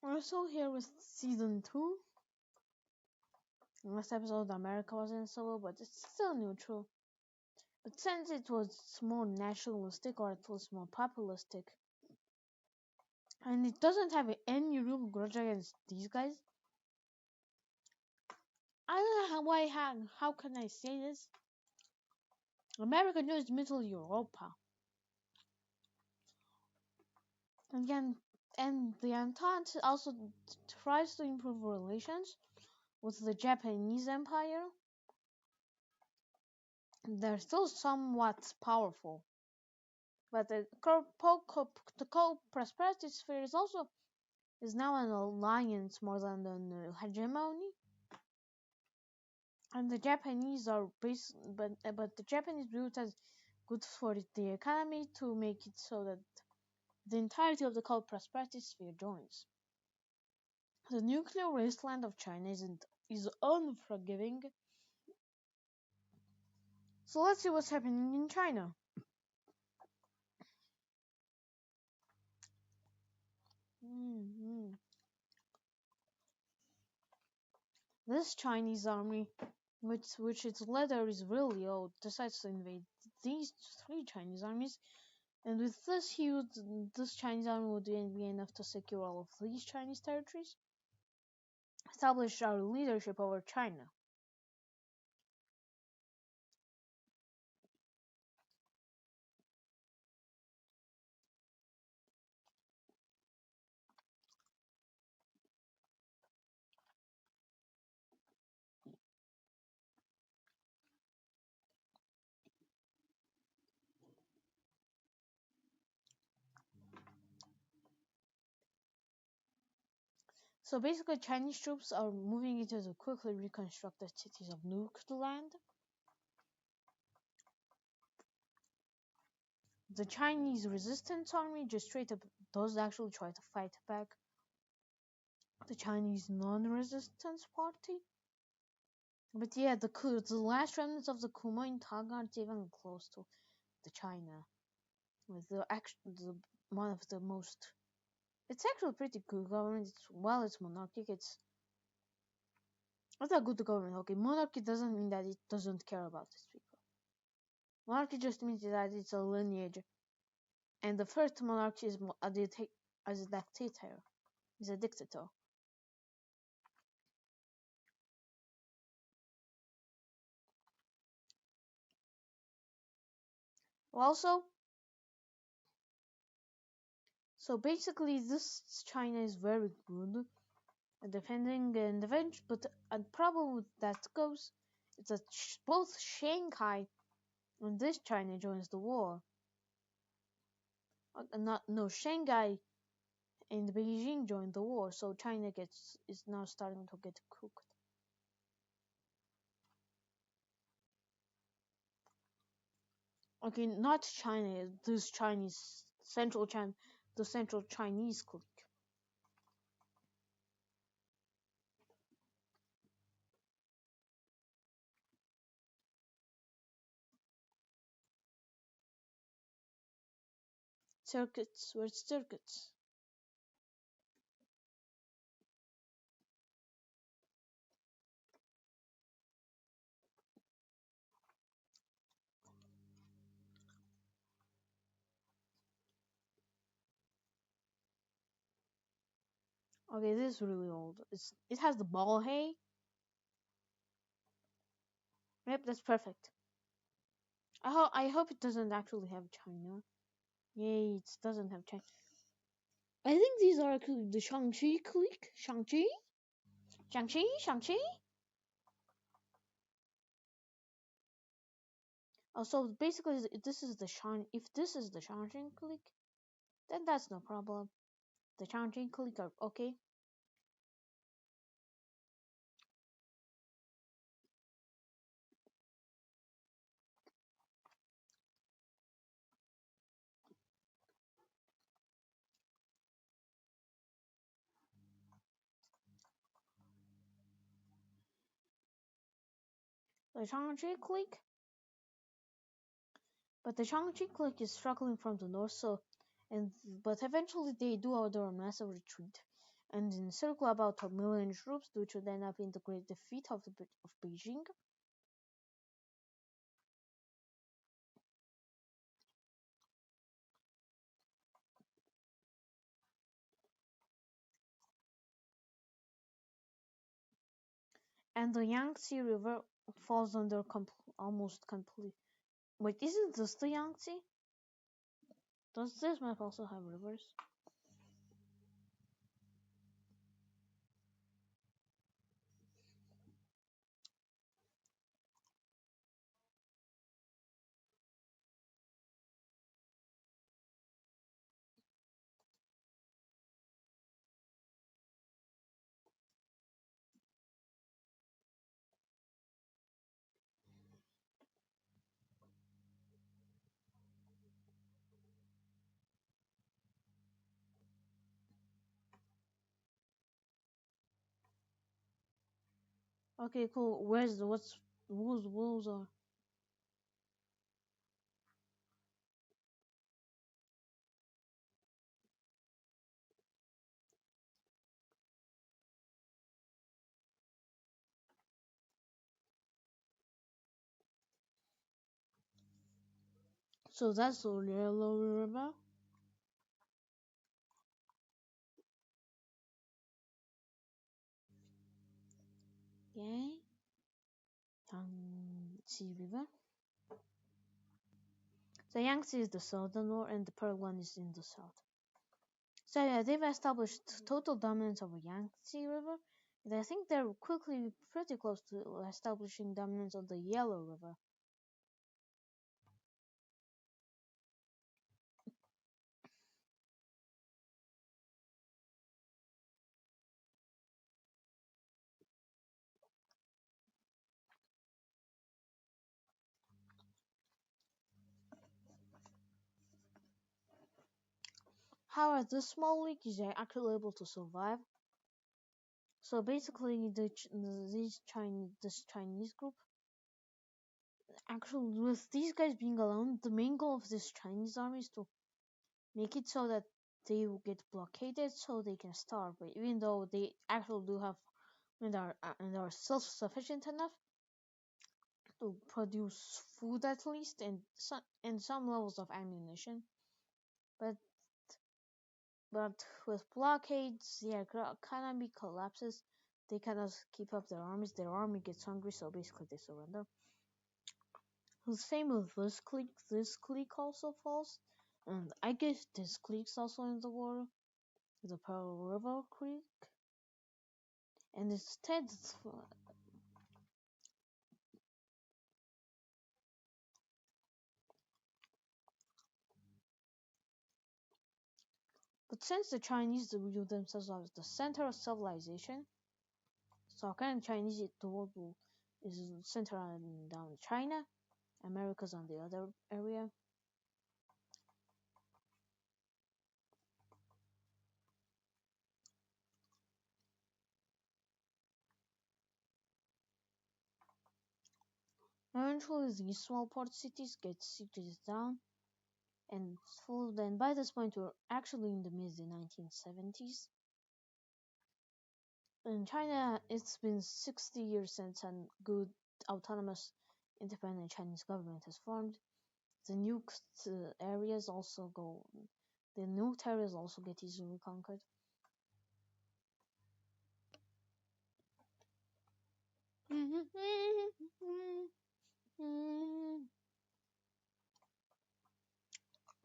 We're still here with season 2. Last episode, America wasn't so well, but it's still neutral. But since it was more nationalistic, or at least more populistic, and it doesn't have any real grudge against these guys, I don't know how can I say this? America joins Middle Europa. Again, and the Entente also tries to improve relations with the Japanese Empire. They're still somewhat powerful. But the co-prosperity sphere is now an alliance more than an hegemony. And the Japanese but the Japanese view it as good for the economy to make it so that the entirety of the co-prosperity sphere joins. The nuclear wasteland of China is unforgiving. So let's see what's happening in China. This Chinese army, which its leader is really old, decides to invade these 3 Chinese armies, and with this Chinese army would be enough to secure all of these Chinese territories, establish our leadership over China. So basically, Chinese troops are moving into the quickly reconstructed cities of Nuked Land. The Chinese resistance army just straight up does actually try to fight back. The Chinese non-resistance party. But yeah, the last remnants of the Kuma in Tang aren't even close to the China. With one of the most. It's actually pretty good government. It's monarchic. It's a good government. Okay, monarchy doesn't mean that it doesn't care about its people. Monarchy just means that it's a lineage, and the first monarch is a dictator. Is a dictator. Also, so basically, this China is very good at defending and revenge, but the problem with that goes is that both Shanghai and this China joins the war. Shanghai and Beijing joined the war, so China is now starting to get cooked. Okay, not China. This Chinese central China, the central Chinese clique. Circuits. Where's circuits? Okay, this is really old. It has the ball hay. Yep, that's perfect. I hope it doesn't actually have China. Yay, it doesn't have China. I think these are actually the Shang-Chi clique. Shang-Chi? Shang-Chi? Shang-Chi? Oh, so basically, if this is the Shang-Chi clique, then that's no problem. The Shang-Chi clique are okay. the Changji clique. But the Changji clique is struggling from the north, but eventually they do order a massive retreat and encircle about 1 million troops, which would end up in the great defeat of Beijing. And the Yangtze River falls under almost complete. Wait, isn't this the Yangtze? Does this map also have rivers? Okay, cool. What's whose wolves are? So that's the Yellow River. Okay. Yangtze River. The Yangtze is the southern one and the Pearl one is in the south. So yeah, they've established total dominance over Yangtze River, and I think they're quickly pretty close to establishing dominance on the Yellow River. However, this small league is actually able to survive. So basically, this Chinese group, actually, with these guys being alone, the main goal of this Chinese army is to make it so that they will get blockaded so they can starve. But even though they actually do have and are self-sufficient enough to produce food at least and some levels of ammunition, but with blockades, the economy collapses. They cannot keep up their armies. Their army gets hungry, so basically they surrender. The same with this clique. This clique also falls, and I guess this clique's also in the war, the Pearl River Creek, and instead, but since the Chinese view themselves as the center of civilization, so kind of Chinese the world is centered down China, America's on the other area. Eventually, these small port cities get sieged down and full. Then by this point, we're actually in the mid 1970s. In China, it's been 60 years since a good, autonomous, independent Chinese government has formed. The nuked areas also go. The nuked areas also get easily conquered.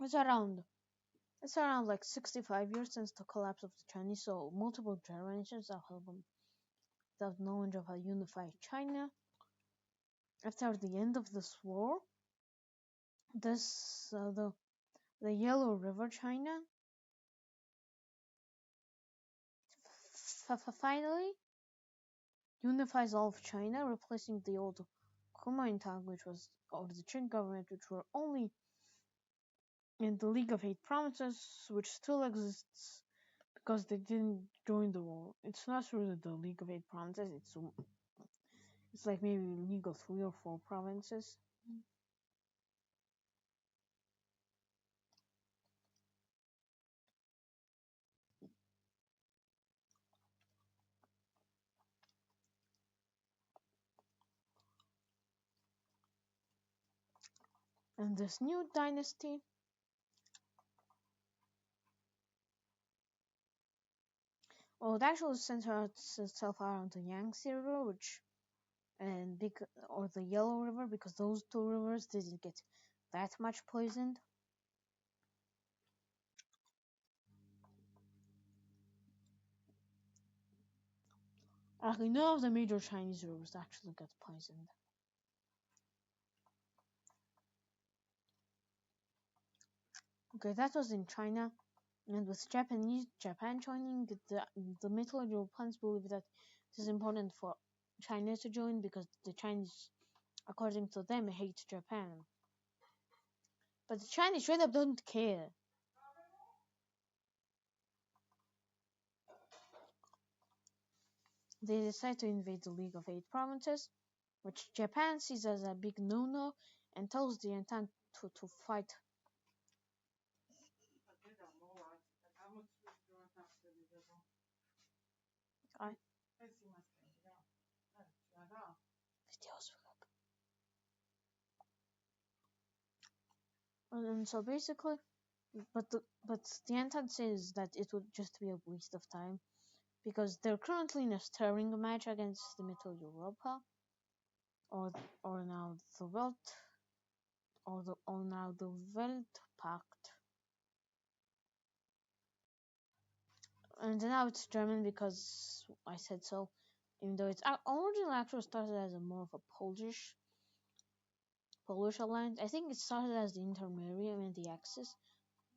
It's around It's around like 65 years since the collapse of the Chinese, so multiple generations have knowledge of a unified China. After the end of this war, this the Yellow River China finally unifies all of China, replacing the old Kuomintang, which was or the Qing government, which were only in the League of Eight Provinces, which still exists because they didn't join the war. It's not really the League of Eight Provinces; it's It's like maybe League of 3 or 4 provinces. And this new dynasty, well, it actually centers itself around the Yangtze River, which and or the Yellow River, because those two rivers didn't get that much poisoned. Actually, none of the major Chinese rivers actually got poisoned. Okay, that was in China, and with Japan joining, the Middle Europeans believe that it is important for China to join because the Chinese, according to them, hate Japan. But the Chinese straight up don't care. They decide to invade the League of Eight Provinces, which Japan sees as a big no-no and tells the Entente to fight. I videos. And so basically, but the Entente says that it would just be a waste of time because they're currently in a stirring match against the Middle Europa, or or now the Welt, or now the Weltpact, and now it's German because I said so. Even though it's originally actually started as a more of a Polish alliance, I think it started as the Intermarium and the Axis,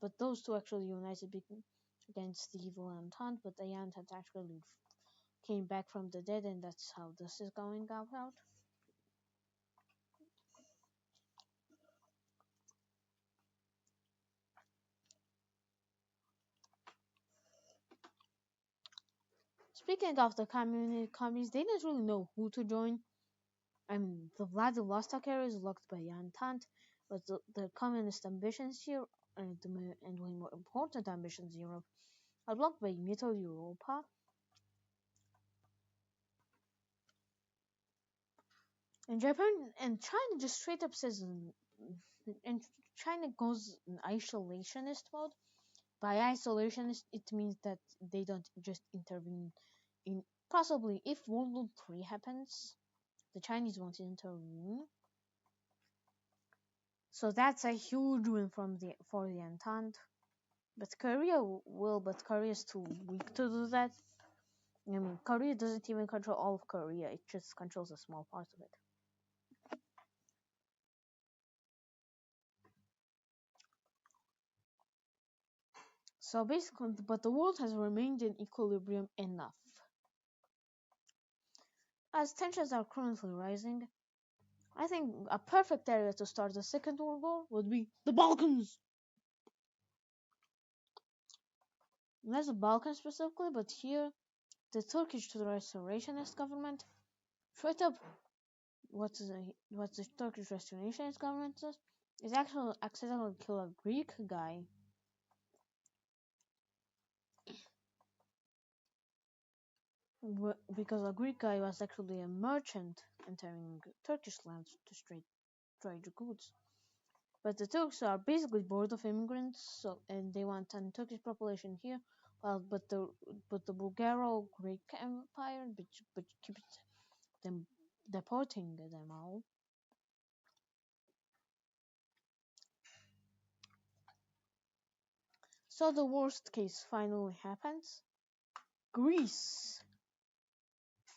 but those two actually united against the evil Entente. But the Entente actually came back from the dead, and that's how this is going out. Speaking of the communists, they didn't really know who to join. I mean, the Vladivostok area is locked by the Entente, but the communist ambitions here, and way more important ambitions in Europe, are blocked by Middle Europa. And Japan and China just straight up says, and China goes in isolationist mode. By isolationist, it means that they don't just intervene in possibly if World War III happens, the Chinese won't intervene. So that's a huge win for the Entente. But Korea will, but Korea is too weak to do that. I mean, Korea doesn't even control all of Korea; it just controls a small part of it. So basically, but the world has remained in equilibrium enough. As tensions are currently rising, I think a perfect area to start the Second World War would be the Balkans. Not the Balkans specifically, but here the Turkish Restorationist government straight up what the Turkish Restorationist government does is actually accidentally kill a Greek guy because a Greek guy was actually a merchant entering Turkish lands to trade goods. But the Turks are basically bored of immigrants, so and they want a Turkish population here. Well, but the Bulgaro-Greek Empire, but keeps them deporting them all. So the worst case finally happens. Greece,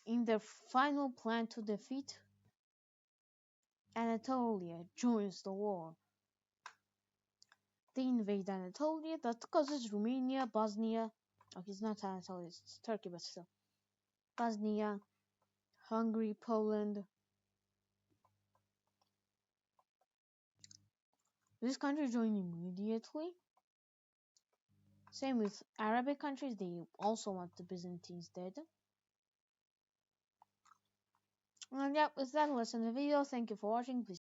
in their final plan to defeat Anatolia, joins the war. They invade Anatolia, that causes Romania, Bosnia. Okay, it's not Anatolia, it's Turkey, but still. Bosnia, Hungary, Poland. These countries join immediately. Same with Arabic countries, they also want the Byzantines dead. And yep, with that, let's end the video. Thank you for watching. Please